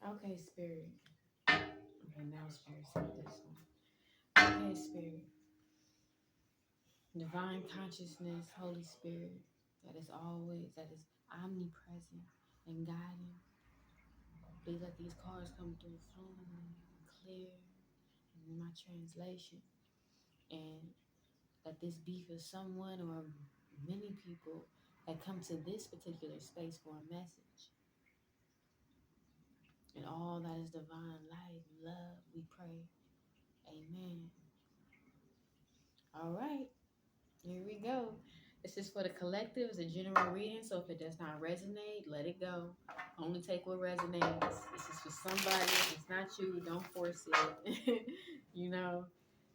Okay, Spirit. Okay, now Spirit said this one. Okay, Spirit. Divine consciousness, Holy Spirit, that is omnipresent and guiding. Please let these cards come through fluently, clear, in my translation. And let this be for someone or many people that come to this particular space for a message. And all that is divine light, love, we pray. Amen. All right, here we go. This is for the collective. It's a general reading, so if it does not resonate, let it go. Only take what resonates. This is for somebody. If it's not you, don't force it. You know,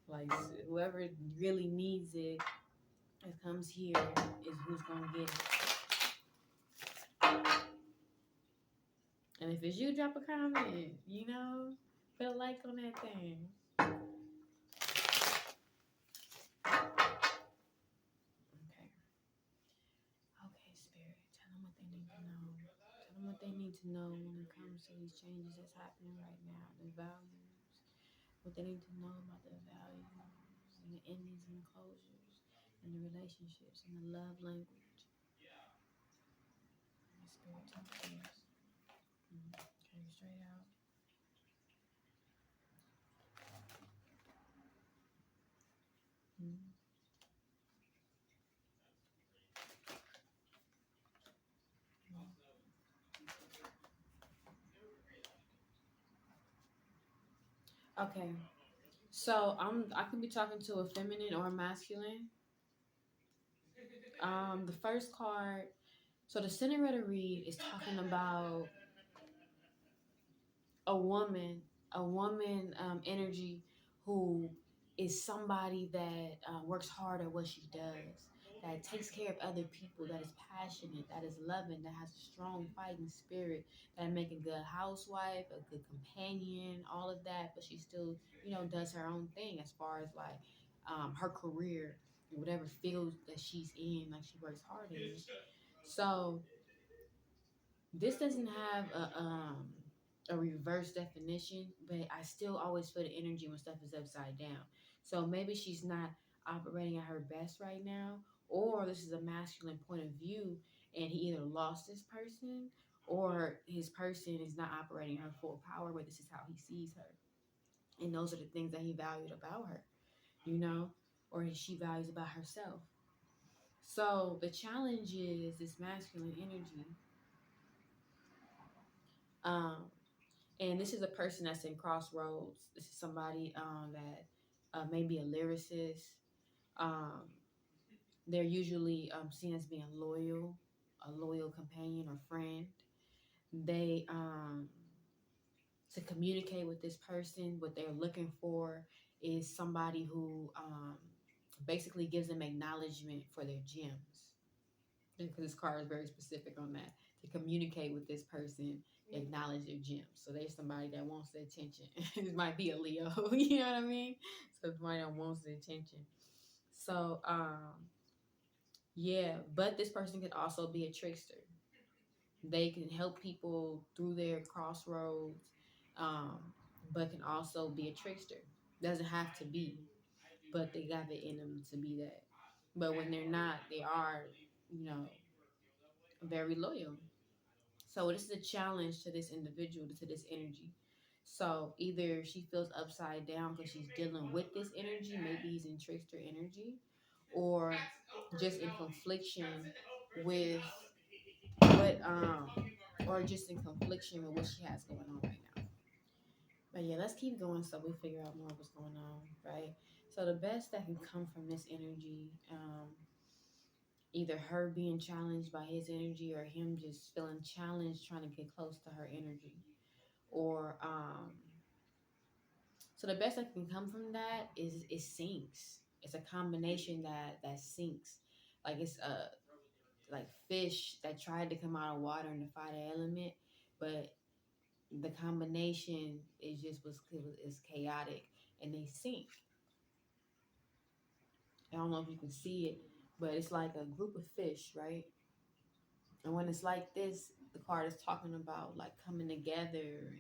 like whoever really needs it that comes here is who's gonna get it. And if it's you, drop a comment. You know, put a like on that thing. Okay. Okay, Spirit. Tell them what they need to know. Tell them what they need to know when it comes to these changes that's happening right now. The values. What they need to know about their values and the endings and the closures and the relationships and the love language. My spirit talk to us. Okay, straight out. Mm. Okay, so I can be talking to a feminine or a masculine. The first card. So the center of the read is talking about a woman, energy who is somebody that works hard at what she does, that takes care of other people, that is passionate, that is loving, that has a strong fighting spirit, that make a good housewife, a good companion, all of that. But she still, does her own thing as far as like her career, whatever field that she's in, like she works hard in it. So this doesn't have a reverse definition, but I still always feel the energy when stuff is upside down. So maybe she's not operating at her best right now, or this is a masculine point of view, and he either lost this person or his person is not operating her full power, but this is how he sees her. And those are the things that he valued about her, you know, or she values about herself. So the challenge is this masculine energy. Um, And this is a person that's in crossroads. This is somebody that may be a lyricist. Um, they're usually seen as being loyal, a loyal companion or friend. They to communicate with this person, what they're looking for is somebody who basically gives them acknowledgement for their gems. Because this card is very specific on that. To communicate with this person, acknowledge their gems. So there's somebody that wants the attention. It might be a Leo, you know what I mean? So somebody that wants the attention. So yeah, but this person could also be a trickster. They can help people through their crossroads, um, but can also be a trickster. Doesn't have to be, but they got it in them to be that. But when they're not, they are, you know, very loyal. So this is a challenge to this individual, to this energy. So either she feels upside down because she's dealing with this energy, maybe he's in trickster energy, or just in confliction with what or just in confliction with what she has going on right now. But yeah, let's keep going so we figure out more what's going on, right? So the best that can come from this energy, either her being challenged by his energy or him just feeling challenged trying to get close to her energy, or so the best that can come from that is it sinks. It's a combination that sinks, like it's like fish that tried to come out of water and defy the element, but the combination is chaotic and they sink. I don't know if you can see it, but it's like a group of fish, right? And when it's like this, the card is talking about like coming together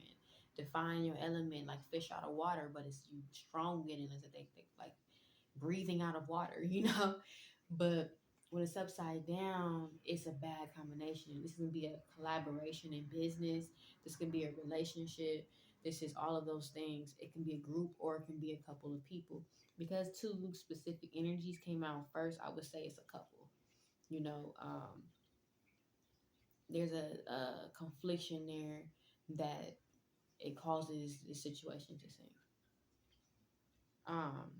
define your element like fish out of water, but it's you strong in it as they like breathing out of water, But when it's upside down, it's a bad combination. This can be a collaboration in business. This can be a relationship. This is all of those things. It can be a group or it can be a couple of people. Because two specific energies came out first, I would say it's a couple. You know, there's a confliction there that it causes the situation to sink. Um,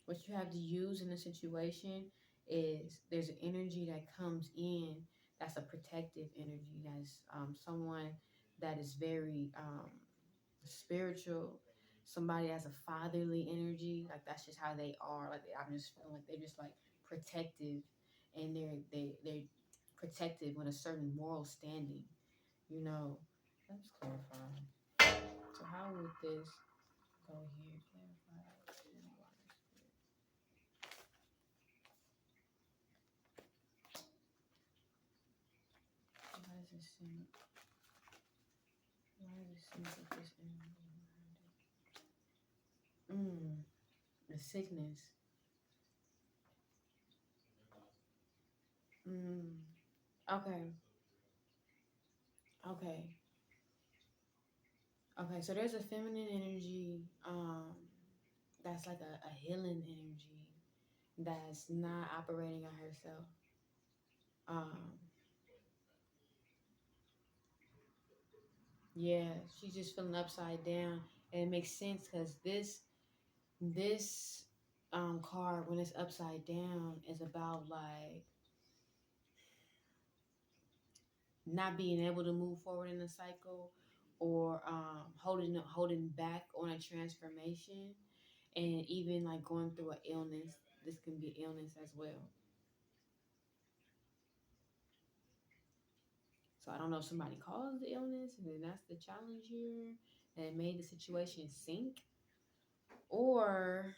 what you have to use in a situation is there's an energy that comes in that's a protective energy. That's someone that is very spiritual. Somebody has a fatherly energy. Like that's just how they are. Like I'm just feeling like they're just like protective, and they're protective with a certain moral standing. You know. Let's clarify. So how would this go here? Clarify. Why does it seem? Why does it seem like this energy behind it? The sickness. Mm. Okay. Okay. Okay. So there's a feminine energy. That's like a healing energy that's not operating on herself. Um. Yeah. She's just feeling upside down, and it makes sense because this card when it's upside down is about like not being able to move forward in the cycle or holding back on a transformation and even like going through an illness. This can be illness as well. So I don't know if somebody caused the illness and then that's the challenge here and made the situation sink, or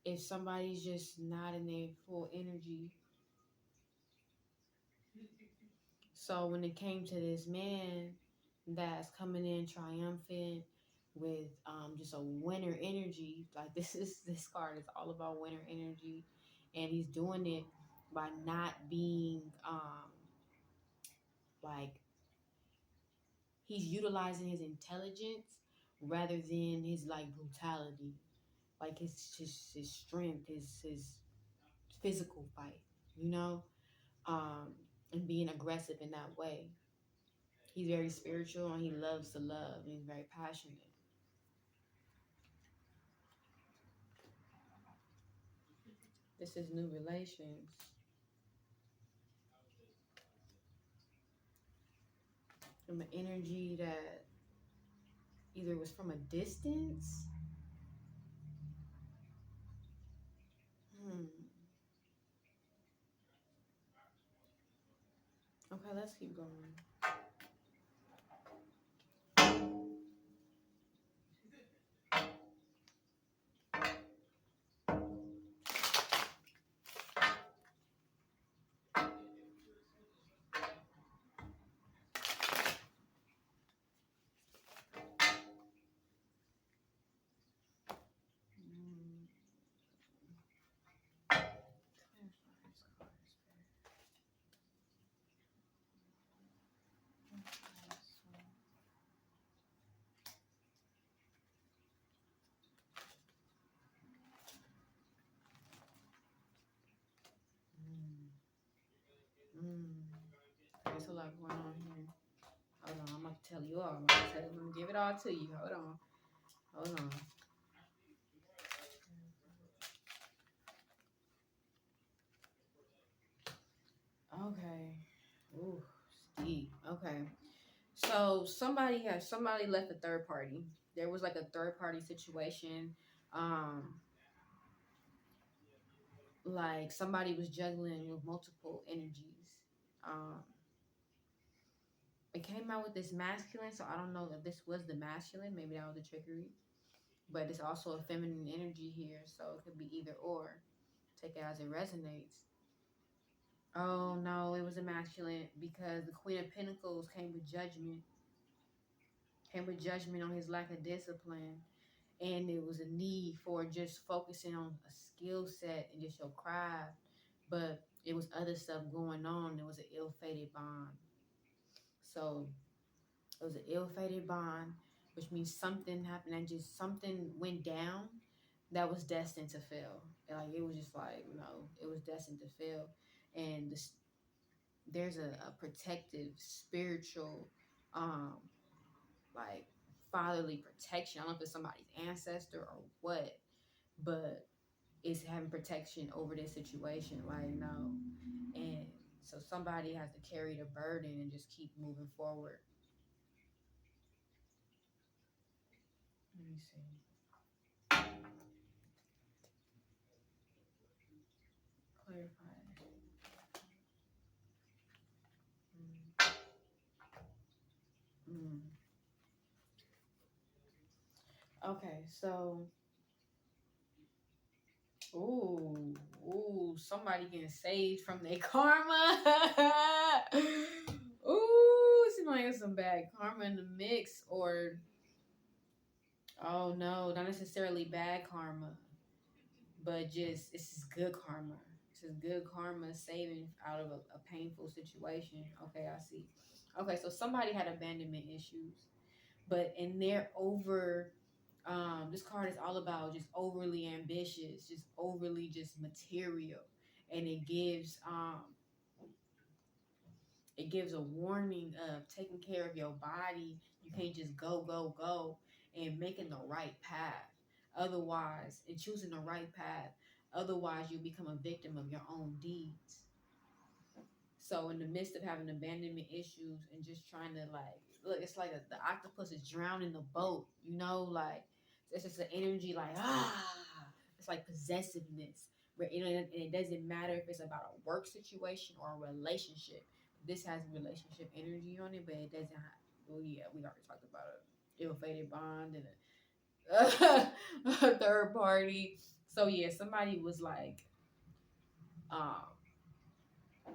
if somebody's just not in their full energy. So when it came to this man that's coming in triumphant with just a winner energy, like this card is all about winner energy, and he's doing it by not being like he's utilizing his intelligence rather than his like brutality, like his strength, his physical fight, you know, and being aggressive in that way. He's very spiritual and he loves to love and he's very passionate. This is new relations from an energy that either was from a distance. Hmm. Okay, let's keep going. Hmm. There's a lot going on here. Hold on, I'm about to tell you all. I'm gonna give it all to you. Hold on. Hold on. Okay. Ooh, steep. Okay. So somebody left a third party. There was like a third party situation. Um, like somebody was juggling with multiple energies. Um, it came out with this masculine, so I don't know if this was the masculine. Maybe that was the trickery, but it's also a feminine energy here, so it could be either or. Take it as it resonates. Oh no, it was a masculine because the Queen of Pentacles came with judgment. came with judgment on his lack of discipline, and it was a need for just focusing on a skill set and just your craft. But it was other stuff going on. It was an ill-fated bond. So it was an ill-fated bond, which means something happened and just something went down that was destined to fail. And like it was just like, it was destined to fail. And there's a protective spiritual um like fatherly protection. I don't know if it's somebody's ancestor or what, but it's having protection over this situation. Like, no. And so somebody has to carry the burden and just keep moving forward. Let me see. Clarify. Mm. Mm. Okay, so ooh, somebody getting saved from their karma. Ooh, somebody got some bad karma in the mix, or oh no, not necessarily bad karma, but just this is good karma. This is good karma saving out of a painful situation. Okay, I see. Okay, so somebody had abandonment issues, but in their over this card is all about just overly ambitious, just overly just material, and it gives a warning of taking care of your body. You can't just go and making the right path, otherwise, and choosing the right path, otherwise you'll become a victim of your own deeds. So in the midst of having abandonment issues and just trying to like look, it's like the octopus is drowning the boat, like it's just an energy like it's like possessiveness. Where and it doesn't matter if it's about a work situation or a relationship. This has relationship energy on it, but it doesn't have. Well, yeah, we already talked about it. Ill-fated bond and a third party. So yeah, somebody was like, um,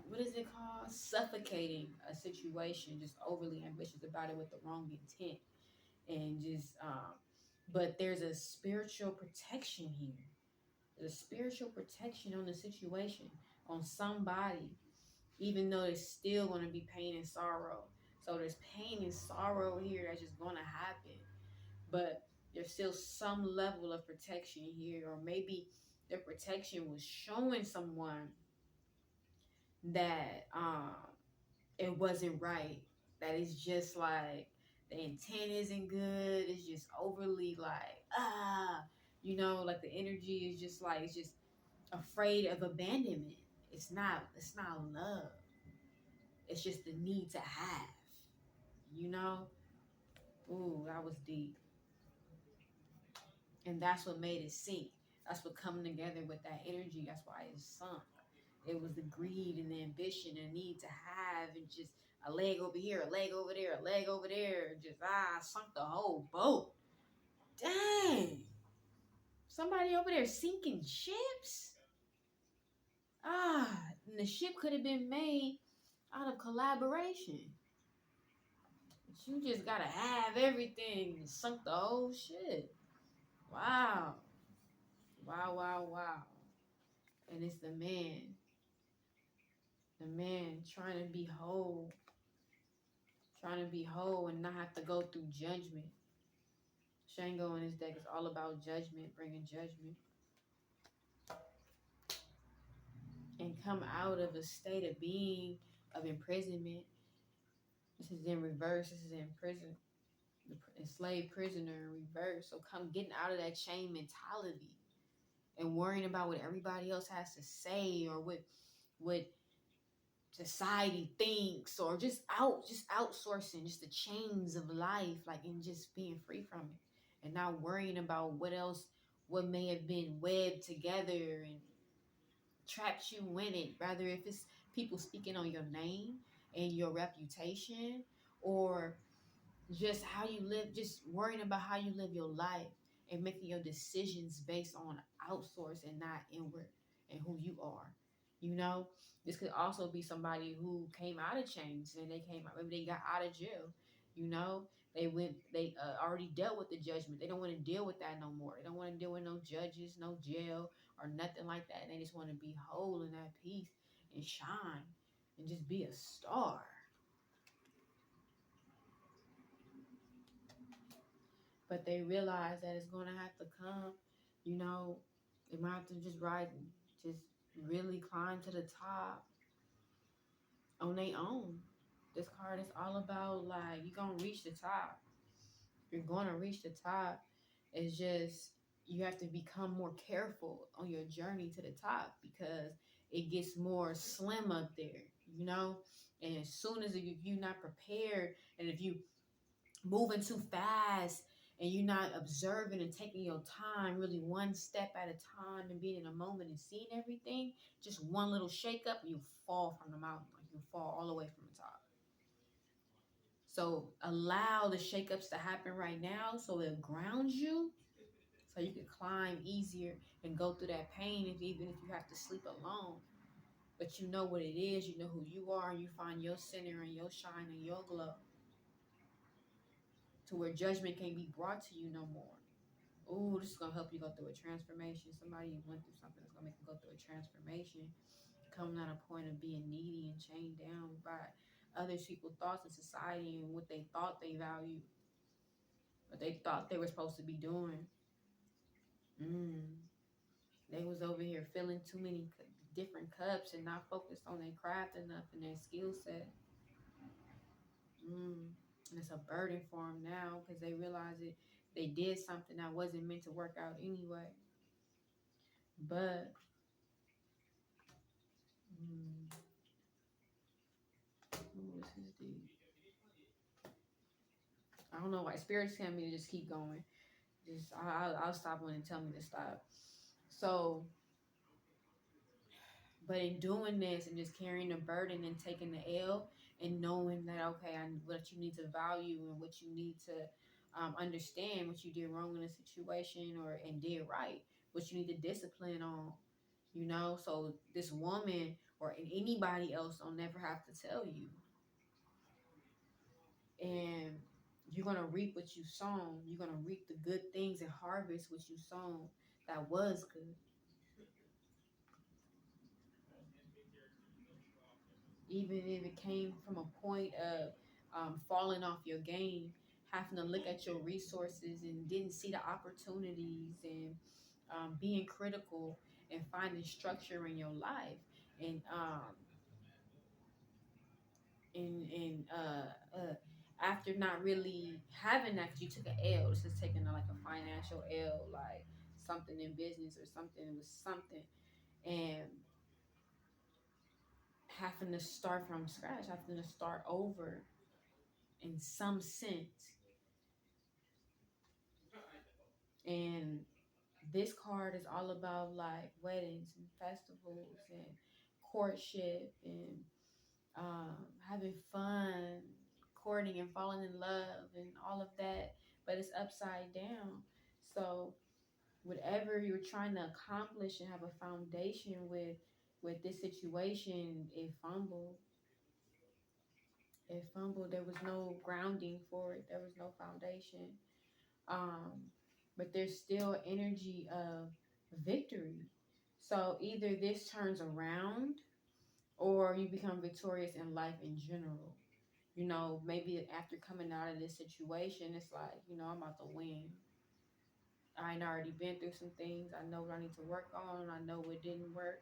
what is it called? Suffocating a situation, just overly ambitious about it with the wrong intent, and just but there's a spiritual protection here. There's a spiritual protection on the situation, on somebody, even though there's still going to be pain and sorrow. So there's pain and sorrow here that's just going to happen, but there's still some level of protection here, or maybe the protection was showing someone that it wasn't right. That it's just like the intent isn't good. It's just overly like like the energy is just like it's just afraid of abandonment. It's not love. It's just the need to have. You know? Ooh, that was deep. And that's what made it sink. That's what coming together with that energy. That's why it sunk. It was the greed and the ambition and need to have, and just a leg over here, a leg over there, a leg over there. Just sunk the whole boat. Dang. Somebody over there sinking ships? And the ship could have been made out of collaboration. But you just gotta have everything and sunk the whole shit. Wow. Wow, wow, wow. And it's the man trying to be whole and not have to go through judgment. Shango in his deck is all about judgment, bringing judgment, and come out of a state of being of imprisonment. This is in reverse. This is in prison, the enslaved prisoner in reverse. So come getting out of that chain mentality and worrying about what everybody else has to say, or what society thinks, or just outsourcing just the chains of life, like, and just being free from it, and not worrying about what may have been webbed together and trapped you in it, rather if it's people speaking on your name and your reputation, or just how you live, just worrying about how you live your life and making your decisions based on outsource and not inward, and who you are. This could also be somebody who came out of chains, and they came out, maybe they got out of jail, you know, They already dealt with the judgment. They don't want to deal with that no more. They don't want to deal with no judges, no jail, or nothing like that. They just want to be whole and at peace and shine and just be a star. But they realize that it's gonna have to come. You know, they might have to just really climb to the top on their own. This card is all about like you're gonna reach the top. You're gonna reach the top. It's just you have to become more careful on your journey to the top because it gets more slim up there, you know. And as soon as you're not prepared, and if you moving too fast and you're not observing and taking your time, really one step at a time and being in a moment and seeing everything, just one little shake up and you fall from the mountain, like you fall all the way from the top. So allow the shakeups to happen right now so it grounds you so you can climb easier and go through that pain even if you have to sleep alone. But you know what it is, you know who you are, and you find your center and your shine and your glow to where judgment can't be brought to you no more. Oh, this is gonna help you go through a transformation. Somebody went through something that's gonna make them go through a transformation, coming at a point of being needy and chained down by other people's thoughts in society and what they thought they valued, what they thought they were supposed to be doing. They was over here filling too many different cups and not focused on their craft enough and their skill set. And it's a burden for them now because they realize it. They did something that wasn't meant to work out anyway. But what's his deed? I don't know why spirits tell me to just keep going. Just I'll stop when they tell me to stop. So, but in doing this and just carrying the burden and taking the L and knowing that okay, what you need to value and what you need to understand, what you did wrong in a situation and did right, what you need to discipline on, you know. So this woman or anybody else don't never have to tell you, and you're gonna reap what you sown. You're gonna reap the good things and harvest what you sown that was good. Even if it came from a point of falling off your game, having to look at your resources and didn't see the opportunities and being critical and finding structure in your life and after not really having that, 'cause you took an L. This is taking like a financial L, like something in business or something with something, and having to start from scratch, having to start over in some sense. And this card is all about like weddings and festivals and courtship and having fun, courting and falling in love and all of that, but it's upside down. So whatever you're trying to accomplish and have a foundation with this situation, it fumbled. It fumbled. There was no grounding for it. There was no foundation. Um, but there's still energy of victory. So either this turns around or you become victorious in life in general. You know, maybe after coming out of this situation, it's like, you know, I'm about to win. I ain't already been through some things. I know what I need to work on. I know what didn't work.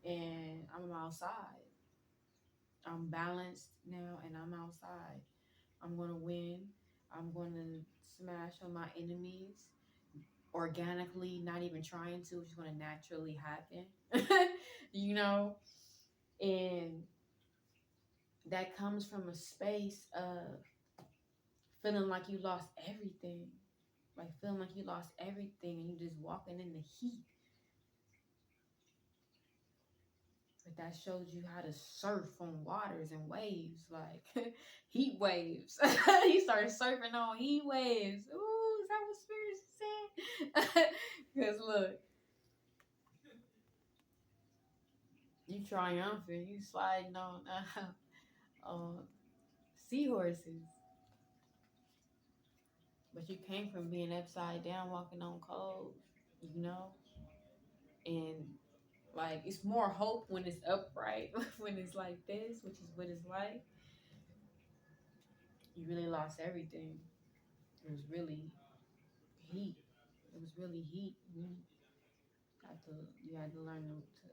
And I'm outside. I'm balanced now and I'm outside. I'm going to win. I'm going to smash on my enemies organically, not even trying to. It's just going to naturally happen, you know? And that comes from a space of feeling like you lost everything. Like feeling like you lost everything and you just walking in the heat. But that shows you how to surf on waters and waves, like heat waves. He started surfing on heat waves. Ooh, is that what spirits said? Because look, you triumphant, you sliding on seahorses. But you came from being upside down, walking on coals, you know? And like it's more hope when it's upright, when it's like this, which is what it's like. You really lost everything. It was really heat. It was really heat. Had to you had to learn to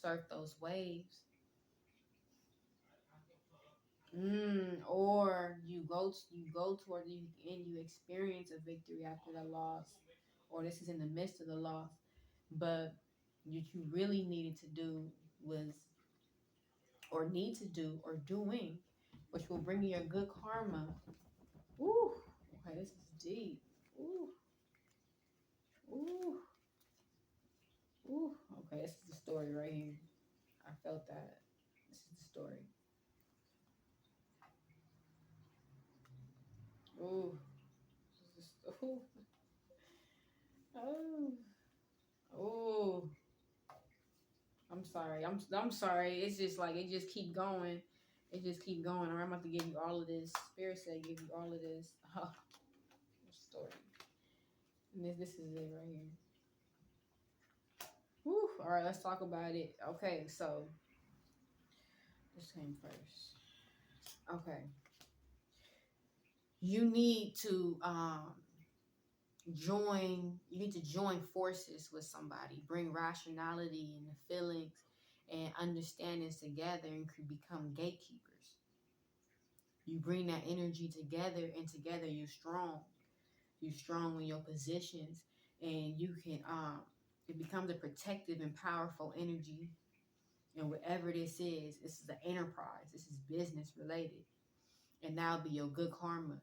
surf those waves. Or you go toward you and you experience a victory after the loss, or this is in the midst of the loss. But what you really needed to do was, or need to do, or doing, which will bring you your good karma. Ooh, okay, this is deep. Ooh, ooh, ooh. Okay, this is the story right here. I felt that. This is the story. Ooh, this is ooh, oh, oh. I'm sorry. It's just like it just keep going. It just keep going. Or I'm about to give you all of this. Spirit said give you all of this. Oh, story. And this is it right here. Whew. All right, let's talk about it. Okay, so this came first. Okay. You need to join forces with somebody, bring rationality and the feelings and understandings together and could become gatekeepers. You bring that energy together, and together you're strong in your positions, and you can it becomes a protective and powerful energy. And whatever this is an enterprise, this is business related, and that'll be your good karma.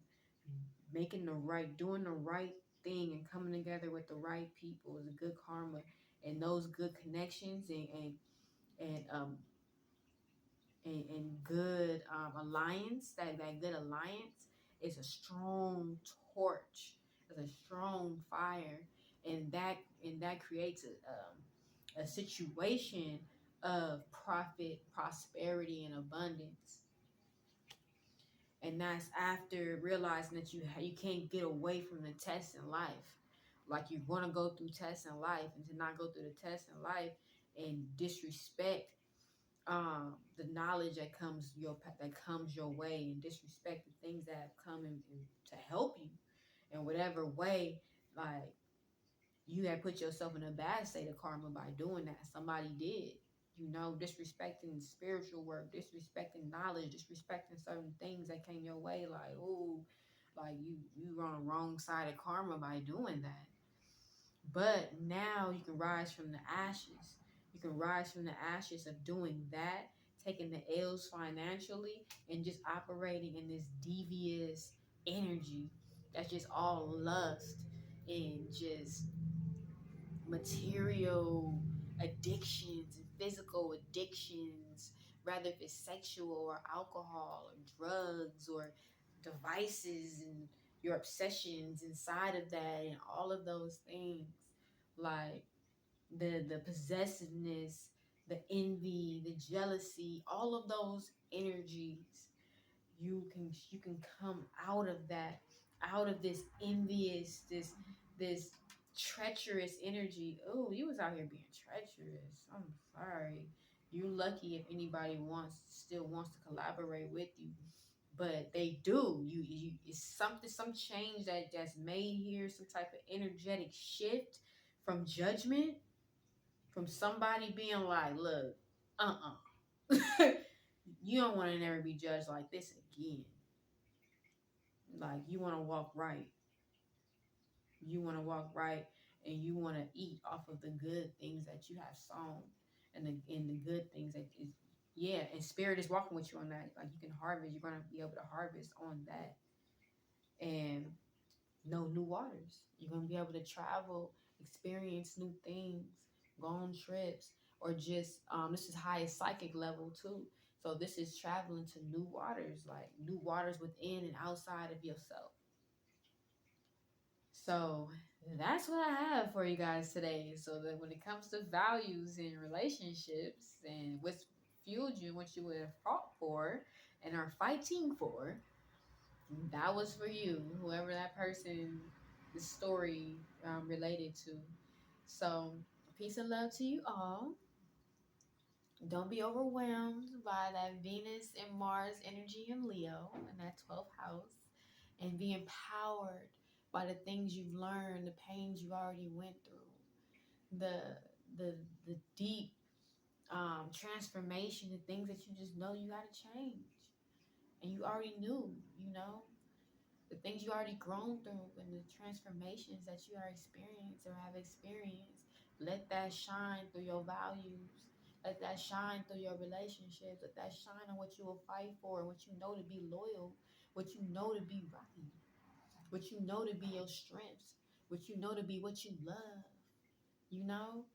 Doing the right thing and coming together with the right people is a good karma, and those good connections and um and good alliance. That good alliance is a strong torch, is a strong fire, and that creates a situation of profit, prosperity, and abundance. And that's after realizing that you can't get away from the test in life. Like you're gonna go through tests in life, and to not go through the test in life and disrespect the knowledge that comes your way, and disrespect the things that have come in to help you in whatever way. Like you had put yourself in a bad state of karma by doing that. Somebody did, disrespecting spiritual work, disrespecting knowledge, disrespecting certain things that came your way. Like, ooh, like you were on the wrong side of karma by doing that. But now you can rise from the ashes. You can rise from the ashes of doing that, taking the L's financially, and just operating in this devious energy that's just all lust and just material addictions and physical addictions, rather if it's sexual or alcohol or drugs or devices, and your obsessions inside of that, and all of those things, like the possessiveness, the envy, the jealousy, all of those energies. You can come out of that, out of this envious, this treacherous energy. Oh, you was out here being treacherous. I'm sorry. You're lucky if anybody still wants to collaborate with you, but they do. It's something, some change that's made here, some type of energetic shift from judgment, from somebody being like, look, you don't want to never be judged like this again. Like you want to walk right. You want to walk right, and you want to eat off of the good things that you have sown, and the good things that is, yeah. And spirit is walking with you on that. Like you can harvest. You're gonna be able to harvest on that, and know new waters. You're gonna be able to travel, experience new things, go on trips, or just this is highest psychic level too. So this is traveling to new waters, like new waters within and outside of yourself. So that's what I have for you guys today. So that when it comes to values in relationships and what's fueled you, what you would have fought for and are fighting for, That was for you, whoever that person, the story related to. So, peace and love to you all. Don't be overwhelmed by that Venus and Mars energy in Leo in that 12th house, and be empowered by the things you've learned, the pains you already went through, the the the deep transformation, the things that you just know you got to change, and you already knew, you know, the things you already grown through, and the transformations that you are experienced or have experienced. Let that shine through your values. Let that shine through your relationships. Let that shine on what you will fight for, and what you know to be loyal, what you know to be right, what you know to be your strengths, what you know to be what you love, you know,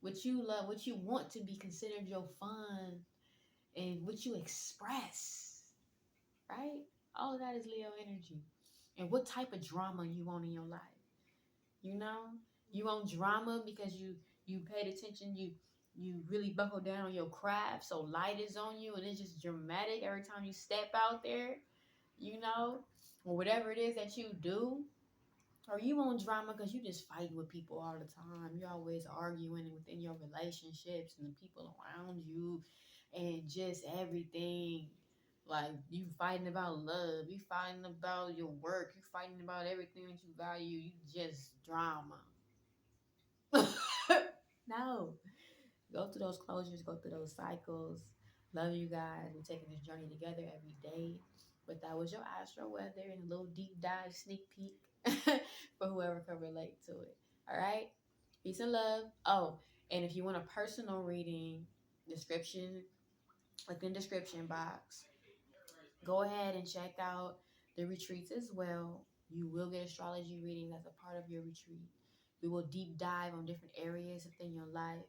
what you love, what you want to be considered your fun, and what you express, right? All of that is Leo energy. And what type of drama you want in your life. You know, you want drama because you paid attention, you really buckle down on your craft, so light is on you and it's just dramatic every time you step out there, you know, or whatever it is that you do. Or you want drama because you just fighting with people all the time. You're always arguing within your relationships and the people around you, and just everything. Like, you fighting about love, you fighting about your work, you fighting about everything that you value. You just drama. No. Go through those closures, go through those cycles. Love you guys. We're taking this journey together every day. But that was your astro weather and a little deep dive sneak peek for whoever can relate to it. All right. Peace and love. Oh, and if you want a personal reading, description, like in the description box, go ahead and check out the retreats as well. You will get astrology reading as a part of your retreat. We will deep dive on different areas within your life.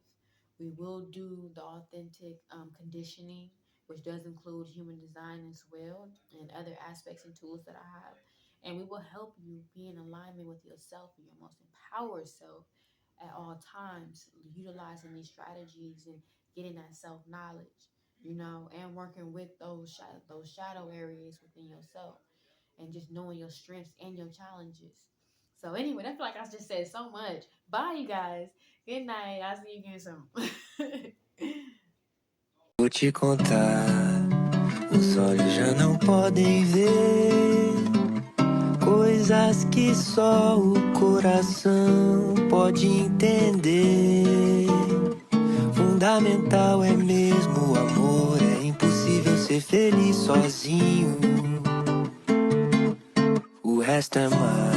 We will do the authentic conditioning, which does include human design as well, and other aspects and tools that I have. And we will help you be in alignment with yourself and your most empowered self at all times, utilizing these strategies and getting that self knowledge, you know, and working with those shadow areas within yourself, and just knowing your strengths and your challenges. So anyway, I feel like I just said so much. Bye, you guys. Good night. I'll see you again soon. Vou te contar, os olhos já não podem ver coisas que só o coração pode entender. Fundamental é mesmo o amor, é impossível ser feliz sozinho. O resto é mar,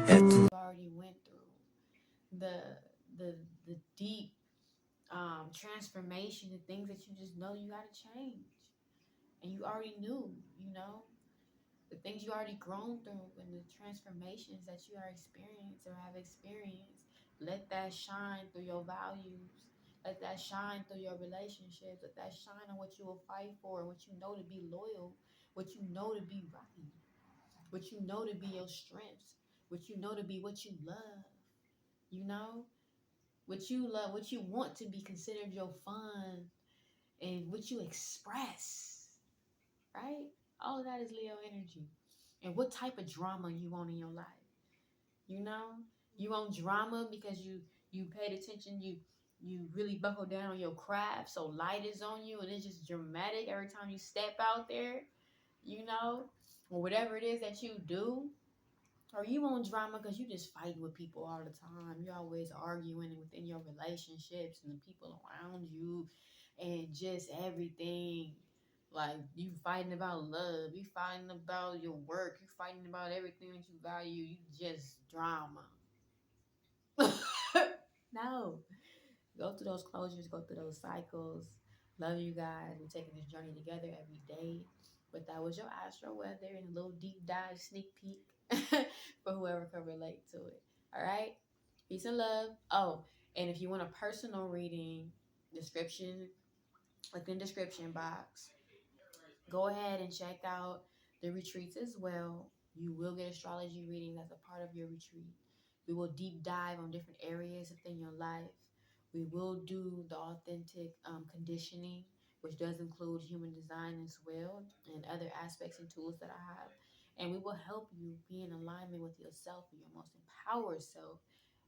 é tudo. Already went through the the the deep transformation, the things that you just know you got to change, and you already knew, you know, the things you already grown through, and the transformations that you are experienced or have experienced. Let that shine through your values. Let that shine through your relationships. Let that shine on what you will fight for, and what you know to be loyal, what you know to be right, what you know to be your strengths, what you know to be what you love, you know, what you love, what you want to be considered your fun, and what you express, right? All of that is Leo energy. And what type of drama you want in your life. You know, you want drama because you paid attention, you really buckle down on your craft, so light is on you and it's just dramatic every time you step out there, you know, or whatever it is that you do. Or you want drama because you just fighting with people all the time. You're always arguing within your relationships and the people around you, and just everything. Like, you fighting about love, you fighting about your work, you fighting about everything that you value. You just drama. No. Go through those closures, go through those cycles. Love you guys. We're taking this journey together every day. But that was your astro weather and a little deep dive sneak peek for whoever can relate to it. All right. Peace and love. Oh, and if you want a personal reading, description, like in the description box, go ahead and check out the retreats as well. You will get astrology readings as a part of your retreat. We will deep dive on different areas within your life. We will do the authentic conditioning, which does include human design as well, and other aspects and tools that I have. And we will help you be in alignment with yourself and your most empowered self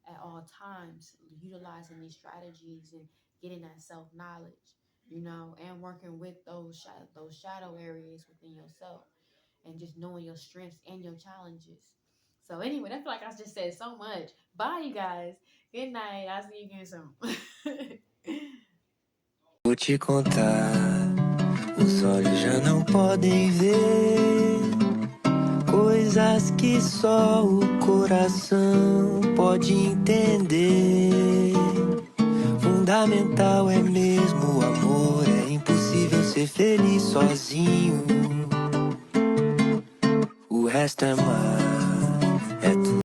at all times, utilizing these strategies and getting that self knowledge, and working with those shadow areas within yourself, and just knowing your strengths and your challenges. So anyway, I feel like I just said so much. Bye, you guys. Good night. I'll see you again soon. Vou te contar, os olhos já não podem ver coisas que só o coração pode entender. Fundamental é mesmo o amor, é impossível ser feliz sozinho. O resto é mais.